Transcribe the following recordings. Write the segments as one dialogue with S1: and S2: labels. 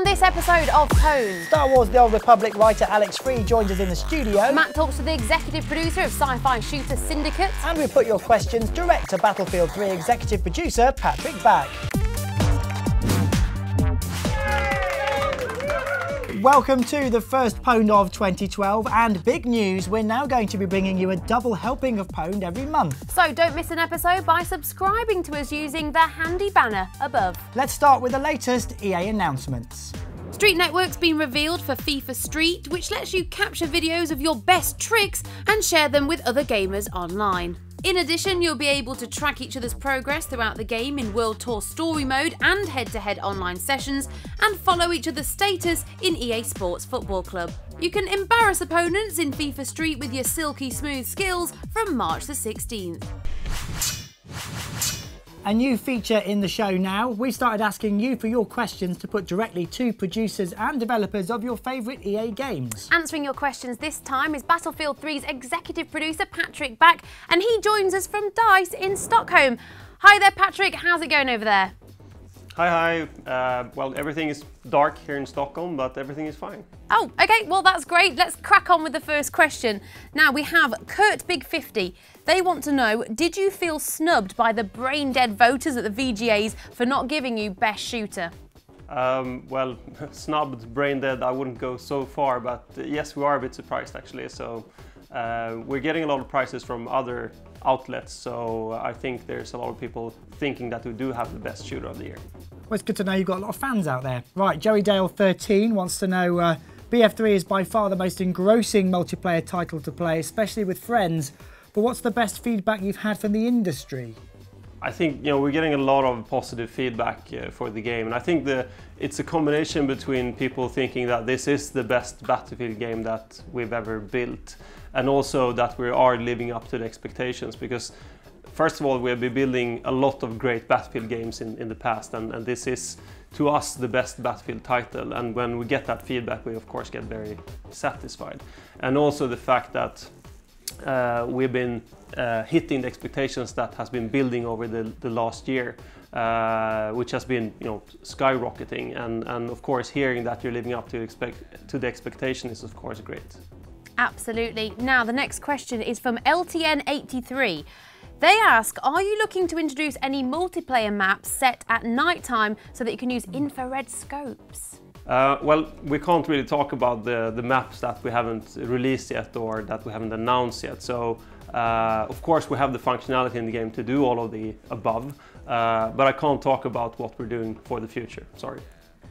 S1: On this episode of PWNED,
S2: Star Wars The Old Republic writer Alex Free joins us in the studio.
S1: Matt talks to the executive producer of sci-fi shooter Syndicate.
S2: And we put your questions direct to Battlefield 3 executive producer Patrick Bach. Welcome to the first PWNED of 2012, and big news, we're now going to be bringing you a double helping of PWNED every month.
S1: So don't miss an episode by subscribing to us using the handy banner above.
S2: Let's start with the latest EA announcements.
S1: Street Network's been revealed for FIFA Street, which lets you capture videos of your best tricks and share them with other gamers online. In addition, you'll be able to track each other's progress throughout the game in World Tour Story Mode and head-to-head online sessions, and follow each other's status in EA Sports Football Club. You can embarrass opponents in FIFA Street with your silky smooth skills from March the 16th.
S2: A new feature in the show now. We started asking you for your questions to put directly to producers and developers of your favourite EA games.
S1: Answering your questions this time is Battlefield 3's executive producer Patrick Bach, and he joins us from DICE in Stockholm. Hi there Patrick, how's it going over there?
S3: Hi. Well, everything is dark here in Stockholm, but everything is fine.
S1: Oh, okay, well that's great. Let's crack on with the first question. Now we have Kurt Big 50. They want to know, did you feel snubbed by the brain-dead voters at the VGAs for not giving you Best Shooter?
S3: Well, snubbed, brain-dead, I wouldn't go so far, but yes, we are a bit surprised actually. So we're getting a lot of prizes from other outlets, so I think there's a lot of people thinking that we do have the best shooter of the year.
S2: Well, it's good to know you've got a lot of fans out there. Right, Joey Dale 13 wants to know, BF3 is by far the most engrossing multiplayer title to play, especially with friends, but what's the best feedback you've had from the industry?
S3: I think we're getting a lot of positive feedback for the game, and I think it's a combination between people thinking that this is the best Battlefield game that we've ever built, and also that we are living up to the expectations, because first of all, we have been building a lot of great Battlefield games in the past, and this is, to us, the best Battlefield title, and when we get that feedback, we of course get very satisfied. And also the fact that we've been hitting the expectations that has been building over the last year, which has been skyrocketing, and of course hearing that you're living up to the expectation is of course great.
S1: Absolutely. Now the next question is from LTN83. They ask, are you looking to introduce any multiplayer maps set at night time so that you can use infrared scopes?
S3: Well, we can't really talk about the maps that we haven't released yet or that we haven't announced yet. So, of course, we have the functionality in the game to do all of the above, but I can't talk about what we're doing for the future. Sorry.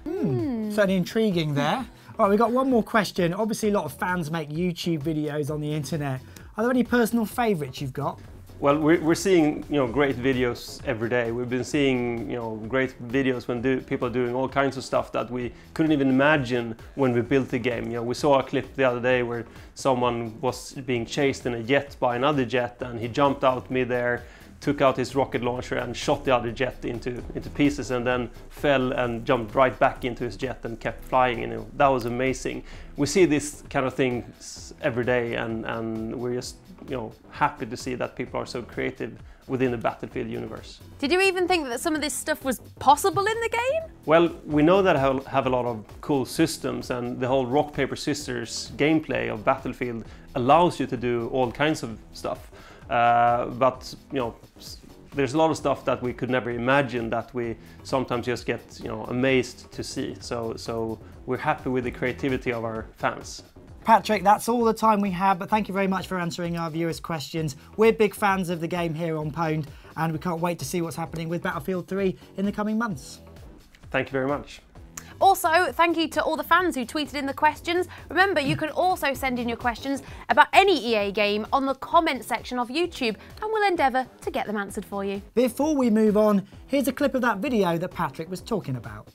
S2: Certainly intriguing there. All right, we've got one more question. Obviously, a lot of fans make YouTube videos on the internet. Are there any personal favourites you've got?
S3: Well, we're seeing great videos every day. We've been seeing great videos when people are doing all kinds of stuff that we couldn't even imagine when we built the game. We saw a clip the other day where someone was being chased in a jet by another jet, and he jumped out midair, took out his rocket launcher and shot the other jet into pieces, and then fell and jumped right back into his jet and kept flying. That was amazing. We see this kind of things every day, and we're just happy to see that people are so creative within the Battlefield universe.
S1: Did you even think that some of this stuff was possible in the game?
S3: Well, we know that I have a lot of cool systems, and the whole rock, paper, scissors gameplay of Battlefield allows you to do all kinds of stuff. But there's a lot of stuff that we could never imagine that we sometimes just get amazed to see. So we're happy with the creativity of our fans.
S2: Patrick, that's all the time we have, but thank you very much for answering our viewers' questions. We're big fans of the game here on PWNED, and we can't wait to see what's happening with Battlefield 3 in the coming months.
S3: Thank you very much.
S1: Also, thank you to all the fans who tweeted in the questions. Remember, you can also send in your questions about any EA game on the comment section of YouTube, and we'll endeavour to get them answered for you.
S2: Before we move on, here's a clip of that video that Patrick was talking about.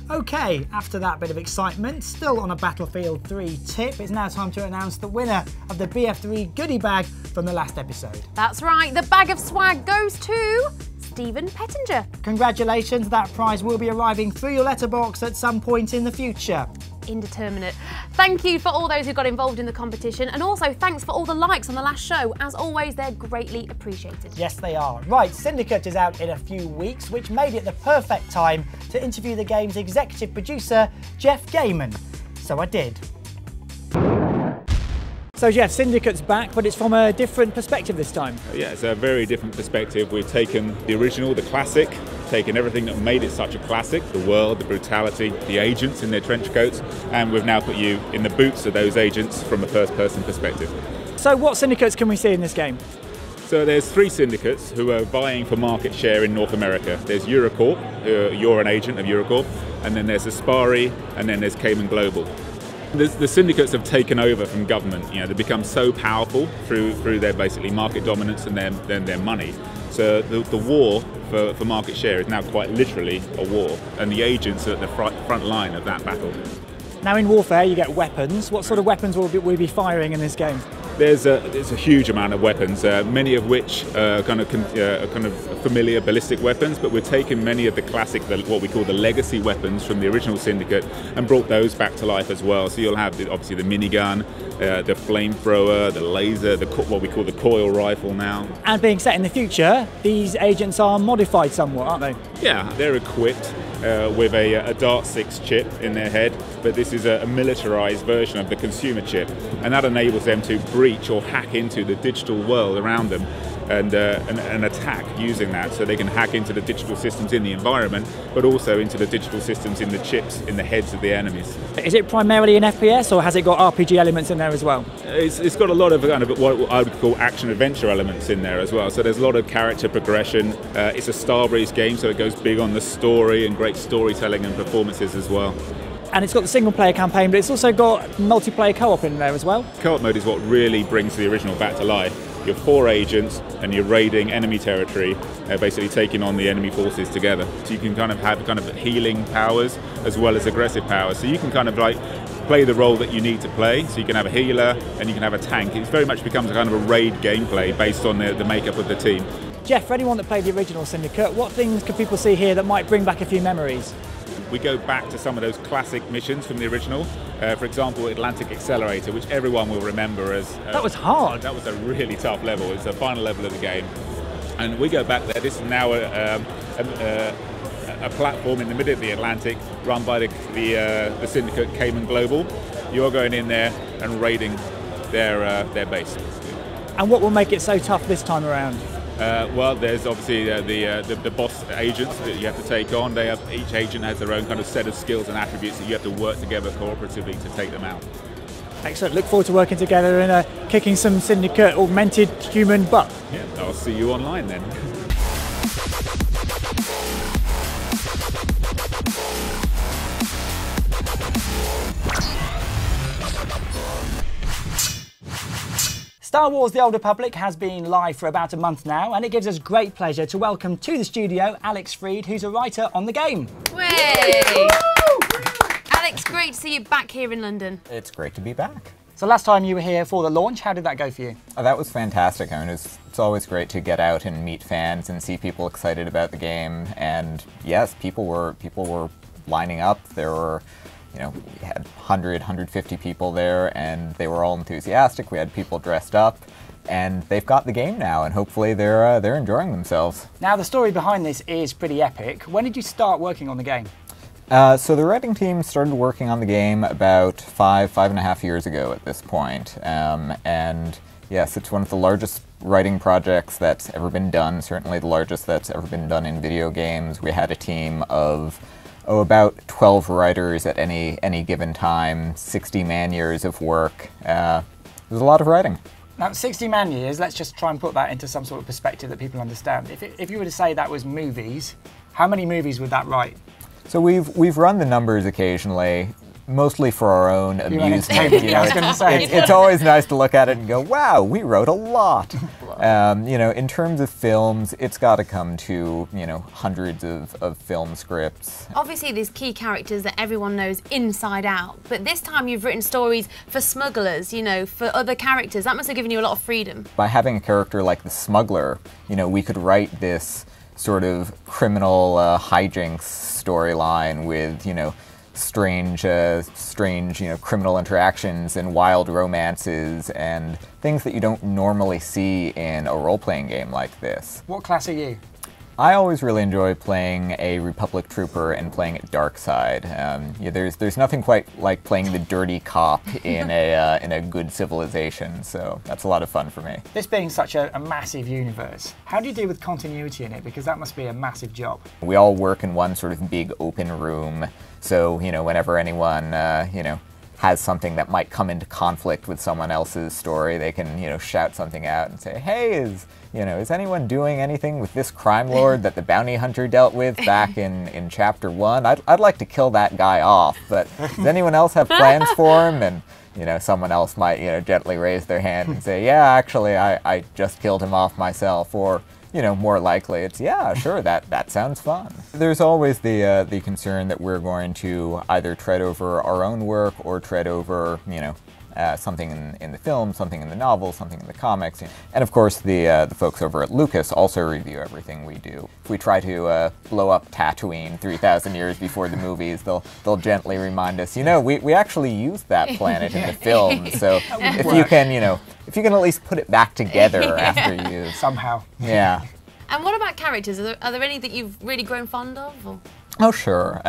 S2: OK, Okay, after that bit of excitement, still on a Battlefield 3 tip, it's now time to announce the winner of the BF3 goodie bag from the last episode.
S1: That's right, the bag of swag goes to Stephen Pettinger.
S2: Congratulations, that prize will be arriving through your letterbox at some point in the future.
S1: Indeterminate. Thank you for all those who got involved in the competition, and also thanks for all the likes on the last show. As always, they're greatly appreciated.
S2: Yes, they are. Right, Syndicate is out in a few weeks, which made it the perfect time to interview the game's executive producer, Jeff Gamon. So I did. So Jeff, Syndicate's back, but it's from a different perspective this time.
S4: Yeah, it's a very different perspective. We've taken the original, the classic, taken everything that made it such a classic, the world, the brutality, the agents in their trench coats, and we've now put you in the boots of those agents from a first-person perspective.
S2: So what syndicates can we see in this game?
S4: So there's 3 syndicates who are vying for market share in North America. There's Eurocorp, you're an agent of Eurocorp, and then there's Aspari, and then there's Cayman Global. The syndicates have taken over from government. You know, they've become so powerful through their basically market dominance and their money. So the war for market share is now quite literally a war, and the agents are at the front line of that battle.
S2: Now in Warfare you get weapons. What sort of weapons will we be firing in this game?
S4: There's a huge amount of weapons, many of which are kind of familiar ballistic weapons, but we're taking many of the classic, what we call the legacy weapons from the original Syndicate, and brought those back to life as well. So you'll have obviously the minigun, the flamethrower, the laser, what we call the coil rifle now. And
S2: being set in the future, these agents are modified somewhat, aren't they?
S4: Yeah, they're equipped with a Dart 6 chip in their head, but this is a militarized version of the consumer chip, and that enables them to breach or hack into the digital world around them and attack using that. So they can hack into the digital systems in the environment, but also into the digital systems in the chips in the heads of the enemies.
S2: Is it primarily an FPS, or has it got RPG elements in there as well?
S4: It's got a lot of kind of what I would call action-adventure elements in there as well. So there's a lot of character progression. It's a Starbreeze game, so it goes big on the story and great storytelling and performances as well.
S2: And it's got the single-player campaign, but it's also got multiplayer co-op in there as well.
S4: Co-op mode is what really brings the original back to life. You're 4 agents and you're raiding enemy territory, basically taking on the enemy forces together. So you can kind of have healing powers as well as aggressive powers. So you can kind of like play the role that you need to play. So you can have a healer and you can have a tank. It very much becomes a kind of a raid gameplay based on the makeup of the team.
S2: Jeff, for anyone that played the original Syndicate, what things can people see here that might bring back a few memories?
S4: We go back to some of those classic missions from the original. For example, Atlantic Accelerator, which everyone will remember as...
S2: that was hard.
S4: That was a really tough level. It's the final level of the game. And we go back there. This is now a platform in the middle of the Atlantic run by the Syndicate Cayman Global. You're going in there and raiding their base.
S2: And what will make it so tough this time around?
S4: Well, there's obviously the boss agents that you have to take on. Each agent has their own kind of set of skills and attributes that you have to work together cooperatively to take them out.
S2: Excellent. Look forward to working together and kicking some Syndicate augmented human butt.
S4: Yeah, I'll see you online then.
S2: Star Wars The Old Republic has been live for about a month now, and it gives us great pleasure to welcome to the studio Alex Freed, who's a writer on the game.
S1: Way! Alex, great to see you back here in London.
S5: It's great to be back.
S2: So last time you were here for the launch, how did that go for you?
S5: Oh, that was fantastic. I mean, it's always great to get out and meet fans and see people excited about the game. And yes, people were lining up. There were, you know, we had 100, 150 people there, and they were all enthusiastic. We had people dressed up, and they've got the game now, and hopefully they're enjoying themselves.
S2: Now, the story behind this is pretty epic. When did you start working on the game?
S5: So the writing team started working on the game about five and a half years ago at this point. And yes, it's one of the largest writing projects that's ever been done, certainly the largest that's ever been done in video games. We had a team of about 12 writers at any given time, 60 man-years of work. It was a lot of writing.
S2: Now, 60 man-years, let's just try and put that into some sort of perspective that people understand. If you were to say that was movies, how many movies would that write?
S5: So we've run the numbers occasionally, mostly for our own amusement. You know,
S2: I was going to say.
S5: It's always nice to look at it and go, wow, we wrote a lot. You know, in terms of films, it's got to come to, you know, hundreds of film scripts.
S1: Obviously there's key characters that everyone knows inside out, but this time you've written stories for smugglers, you know, for other characters. That must have given you a lot of freedom.
S5: By having a character like the smuggler, you know, we could write this sort of criminal hijinks storyline with, you know, strange, you know, criminal interactions and wild romances and things that you don't normally see in a role-playing game like this.
S2: What class are you?
S5: I always really enjoy playing a Republic trooper and playing at dark side. Yeah, there's nothing quite like playing the dirty cop in a good civilization, so that's a lot of fun for me.
S2: This being such a massive universe, how do you deal with continuity in it? Because that must be a massive job.
S5: We all work in one sort of big open room, so, you know, whenever anyone, you know, has something that might come into conflict with someone else's story, they can, you know, shout something out and say, hey, is anyone doing anything with this crime lord that the bounty hunter dealt with back in chapter 1? I'd like to kill that guy off, but does anyone else have plans for him? And, you know, someone else might, you know, gently raise their hand and say, yeah, actually, I just killed him off myself. Or, you know, more likely it's, yeah, sure, that sounds fun. There's always the concern that we're going to either tread over our own work or tread over, you know, something in the film, something in the novel, something in the comics. And of course, the folks over at Lucas also review everything we do. If we try to blow up Tatooine 3,000 years before the movies, they'll gently remind us, you know, we actually used that planet in the film, so if you can, you know, if you can at least put it back together after you...
S2: Somehow.
S5: Yeah.
S1: And what about characters? Are there any that you've really grown fond of? Or?
S5: Oh, sure.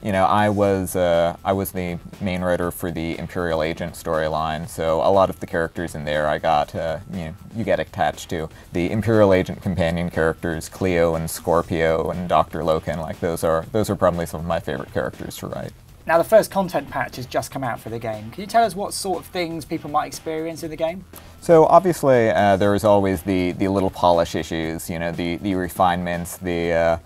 S5: You know, I was the main writer for the Imperial Agent storyline, so a lot of the characters in there I got, you know, you get attached to. The Imperial Agent companion characters, Cleo and Scorpio and Dr. Loken, like those are probably some of my favorite characters to write.
S2: Now, the first content patch has just come out for the game. Can you tell us what sort of things people might experience in the game?
S5: So obviously there is always the little polish issues, you know, the refinements, the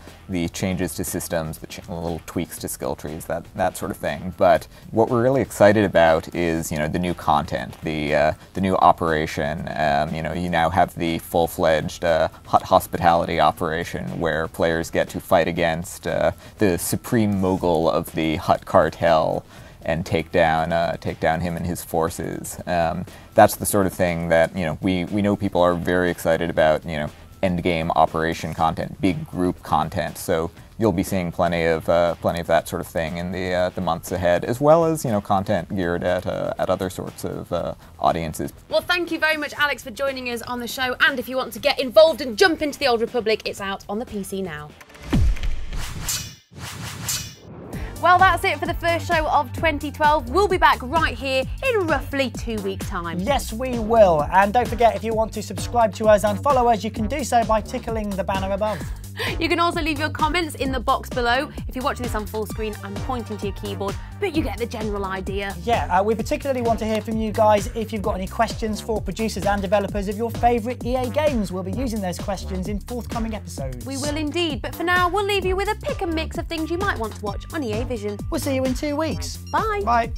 S5: changes to systems, the little tweaks to skill trees, that sort of thing. But what we're really excited about is, you know, the new content, the new operation. You know, you now have the full-fledged Hut Hospitality operation where players get to fight against the supreme mogul of the Hut cartel and take down him and his forces. That's the sort of thing that, you know, we know people are very excited about, you know, endgame operation content, big group content. So you'll be seeing plenty of that sort of thing in the months ahead, as well as, you know, content geared at other sorts of audiences.
S1: Well, thank you very much, Alex, for joining us on the show. And if you want to get involved and jump into the Old Republic, it's out on the PC now. Well, that's it for the first show of 2012. We'll be back right here in roughly 2 weeks' time.
S2: Yes, we will. And don't forget, if you want to subscribe to us and follow us, you can do so by tickling the banner above.
S1: You can also leave your comments in the box below. If you're watching this on full screen, I'm pointing to your keyboard, but you get the general idea.
S2: Yeah, we particularly want to hear from you guys if you've got any questions for producers and developers of your favourite EA games. We'll be using those questions in forthcoming episodes.
S1: We will indeed, but for now, we'll leave you with a pick and mix of things you might want to watch on EA Vision.
S2: We'll see you in 2 weeks.
S1: Bye.
S2: Bye.